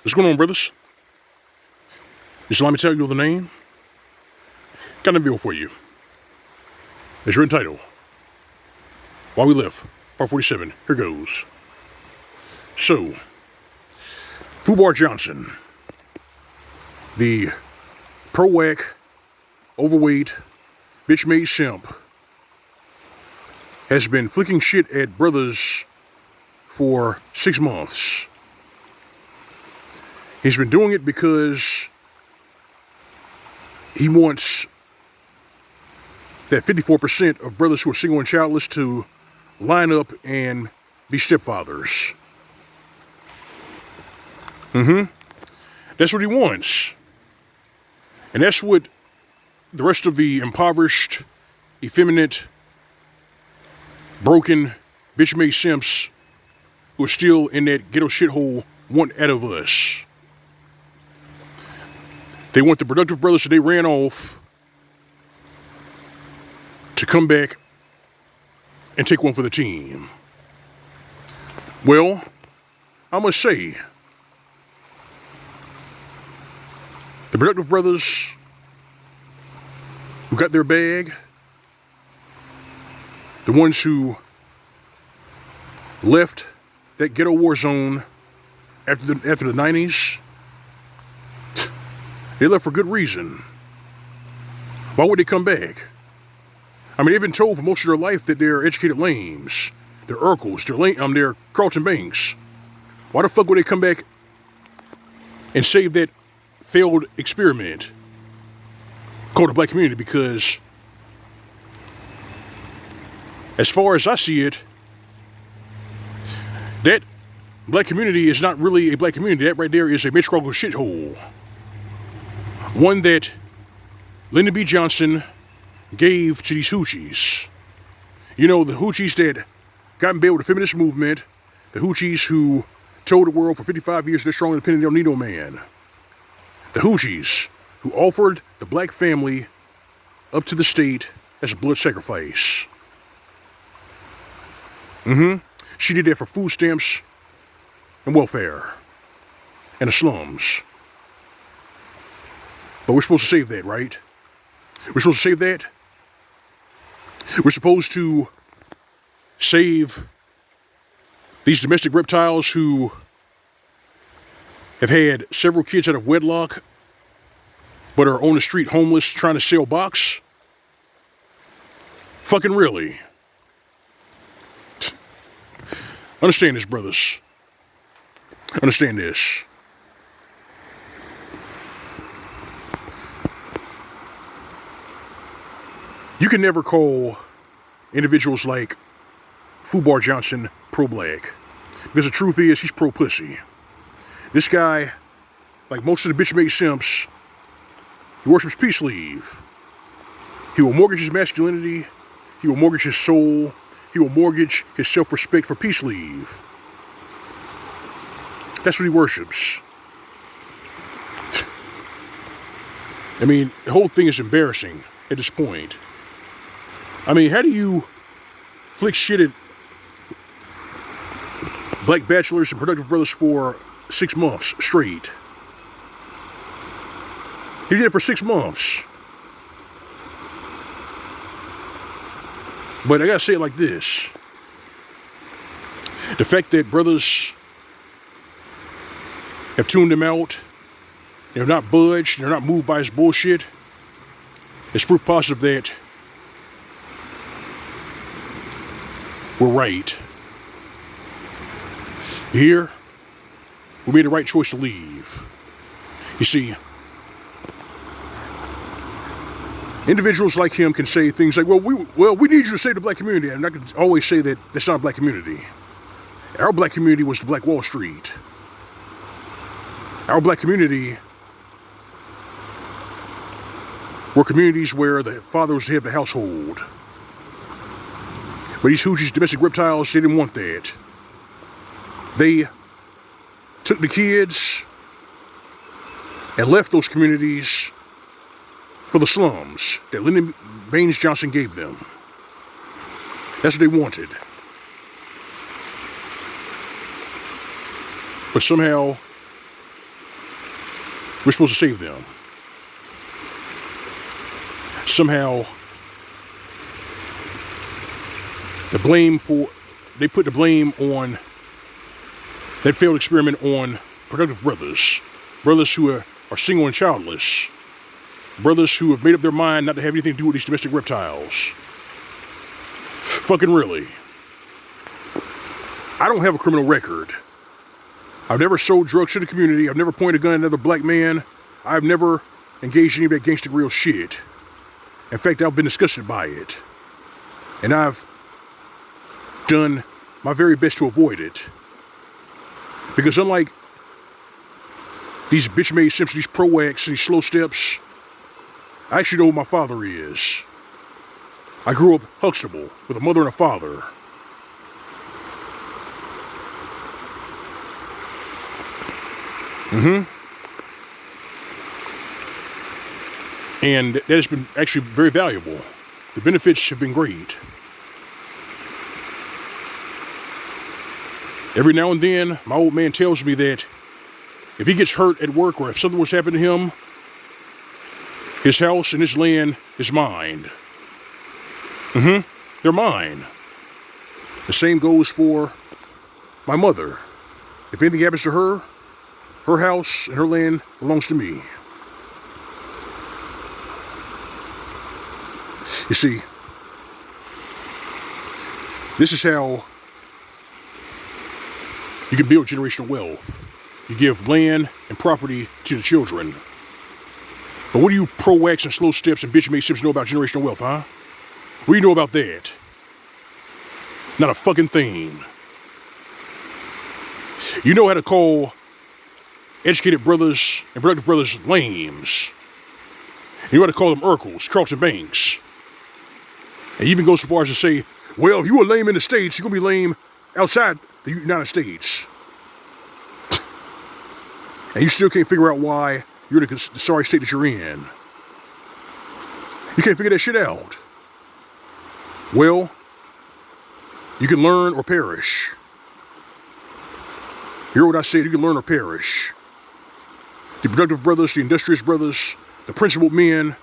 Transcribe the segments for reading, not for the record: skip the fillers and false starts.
What's going on, brothers? Just let me tell you the name. Got a bill for you. As you're entitled. While We Live, Part 47. Here goes. So, Fubar Johnson, the pro-whack, overweight, bitch-made simp, has been flicking shit at brothers for 6 months. He's been doing it because he wants that 54% of brothers who are single and childless to line up and be stepfathers. That's what he wants. And that's what the rest of the impoverished, effeminate, broken, bitch-made simps who are still in that ghetto shithole want out of us. They want the productive brothers that they ran off to come back and take one for the team. Well, I must say, the productive brothers who got their bag, the ones who left that ghetto war zone after the 90s, they left for good reason. Why would they come back? I mean, they've been told for most of their life that they're educated lames, they're Urkels, they're Carlton Banks. Why the fuck would they come back and save that failed experiment called the black community? Because as far as I see it, that black community is not really a black community. That right there is a matriarchal shithole. One that Lyndon B. Johnson gave to these hoochies. You know, the hoochies that got in bed with the feminist movement, the hoochies who told the world for 55 years they're strong and independent, they don't need no man. The hoochies who offered the black family up to the state as a blood sacrifice. She did that for food stamps and welfare and the slums. But we're supposed to save that, right? We're supposed to save that. We're supposed to save these domestic reptiles who have had several kids out of wedlock but are on the street homeless trying to sell box? Fucking really. Understand this, brothers. Understand this. You can never call individuals like Fubar Johnson pro-black. Because the truth is, he's pro-pussy. This guy, like most of the bitch-made simps, he worships peace leave. He will mortgage his masculinity. He will mortgage his soul. He will mortgage his self-respect for peace leave. That's what he worships. I mean, the whole thing is embarrassing at this point. I mean, how do you flick shit at black bachelors and productive brothers for 6 months straight? He did it for 6 months. But I gotta say it like this. The fact that brothers have tuned him out, they're not budged, they're not moved by his bullshit, is proof positive that we're right. Here, we made the right choice to leave. You see, individuals like him can say things like, well, we need you to save the black community. And I can always say that that's not a black community. Our black community was the Black Wall Street. Our black community were communities where the father was the head of the household. But these hoochies, domestic reptiles, they didn't want that. They took the kids and left those communities for the slums that Lyndon Baines Johnson gave them. That's what they wanted. But somehow, We're supposed to save them. Somehow, they put the blame on that failed experiment on productive brothers. Brothers who are single and childless. Brothers who have made up their mind not to have anything to do with these domestic reptiles. Fucking really. I don't have a criminal record. I've never sold drugs to the community. I've never pointed a gun at another black man. I've never engaged in any of that gangster real shit. In fact, I've been disgusted by it. And I've done my very best to avoid it. Because unlike these bitch-made simps, these pro-acts, these slow steps, I actually know who my father is. I grew up Huxtable with a mother and a father. And that has been actually very valuable. The benefits have been great. Every now and then, my old man tells me that if he gets hurt at work or if something was happening to him, his house and his land is mine. They're mine. The same goes for my mother. If anything happens to her, her house and her land belongs to me. You see, this is how you can build generational wealth. You give land and property to the children. But what do you pro-acts and slow steps and bitch-made sips know about generational wealth, huh? What do you know about that? Not a fucking thing. You know how to call educated brothers and productive brothers lames. You know how to call them Urkels, Carlton Banks. And even go so far as to say, well, if you were lame in the States, you're going to be lame outside the United States. And you still can't figure out why you're in the sorry state that you're in. You can't figure that shit out. Well, you can learn or perish. Hear what I said, you can learn or perish. The productive brothers, the industrious brothers, the principled men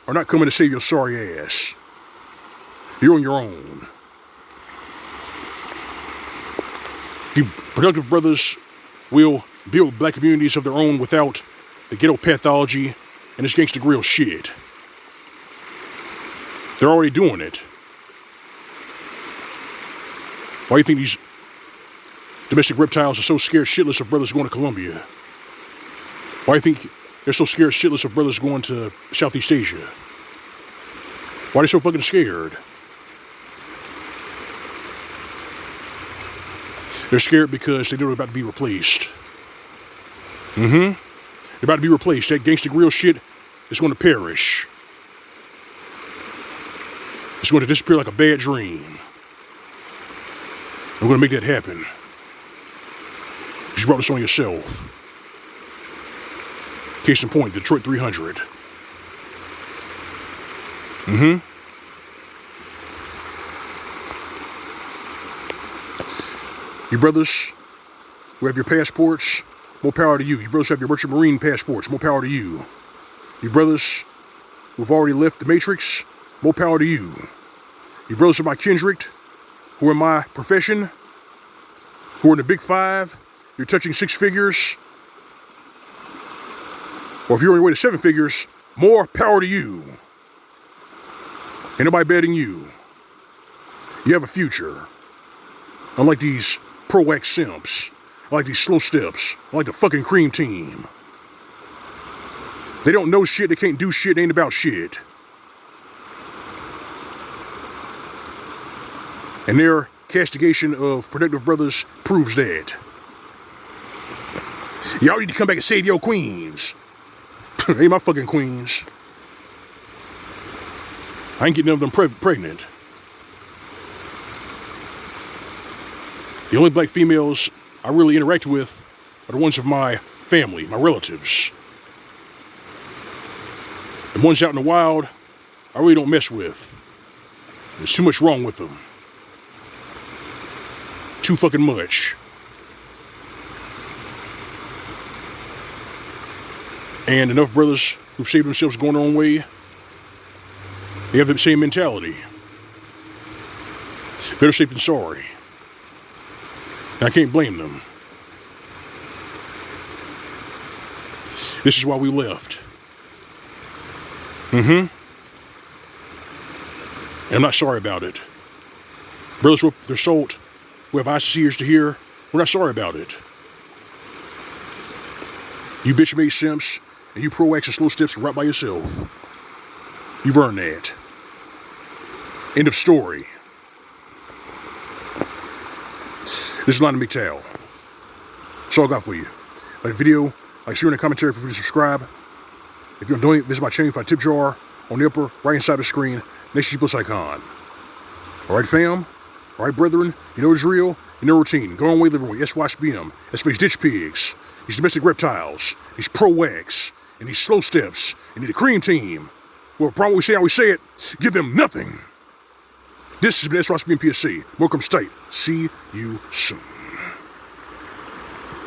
are not coming to save your sorry ass. You're on your own. The productive brothers will build black communities of their own without the ghetto pathology and this gangsta grill shit. They're already doing it. Why do you think these domestic reptiles are so scared shitless of brothers going to Colombia? Why do you think they're so scared shitless of brothers going to Southeast Asia? Why are they so fucking scared? They're scared because they know they're about to be replaced. They're about to be replaced. That gangsta grill shit is going to perish. It's going to disappear like a bad dream. I'm going to make that happen. You brought this on yourself. Case in point, Detroit 300. You brothers who have your passports, more power to you. You brothers who have your merchant marine passports, more power to you. You brothers who have already left the matrix, more power to you. You brothers of my kindred, who are in my profession, who are in the big five, you're touching six figures, or if you're on your way to seven figures, more power to you. Ain't nobody betting you. You have a future. Unlike these pro-wax simps, unlike these slow steps, unlike the fucking cream team. They don't know shit, they can't do shit, they ain't about shit. And their castigation of productive brothers proves that. Y'all need to come back and save your queens. Ain't my fucking queens. I ain't getting none of them pregnant. The only black females I really interact with are the ones of my family, my relatives. The ones out in the wild, I really don't mess with. There's too much wrong with them. Too fucking much. And enough brothers who've saved themselves going their own way, they have the same mentality. Better safe than sorry. And I can't blame them. This is why we left. And I'm not sorry about it. Brothers with their salt, who have eyes ears to hear, we're not sorry about it. You bitch made simps, and you pro-X and slow steps can right by yourself. You've earned that. End of story. This is London McTowell. That's all I got for you. Like the video, like share in the commentary, feel free to subscribe. If you're doing it, visit my channel, find a tip jar on the upper right hand side of the screen, next to the plus icon. Alright fam, alright brethren, you know it's real, you know routine. Go on way living with SYSBM. Let's face ditch pigs, these domestic reptiles, these pro-X, and these slow steps, and the cream team. Well, probably say how we say it, give them nothing. This has been SYSBM PSC. Welcome state. See you soon.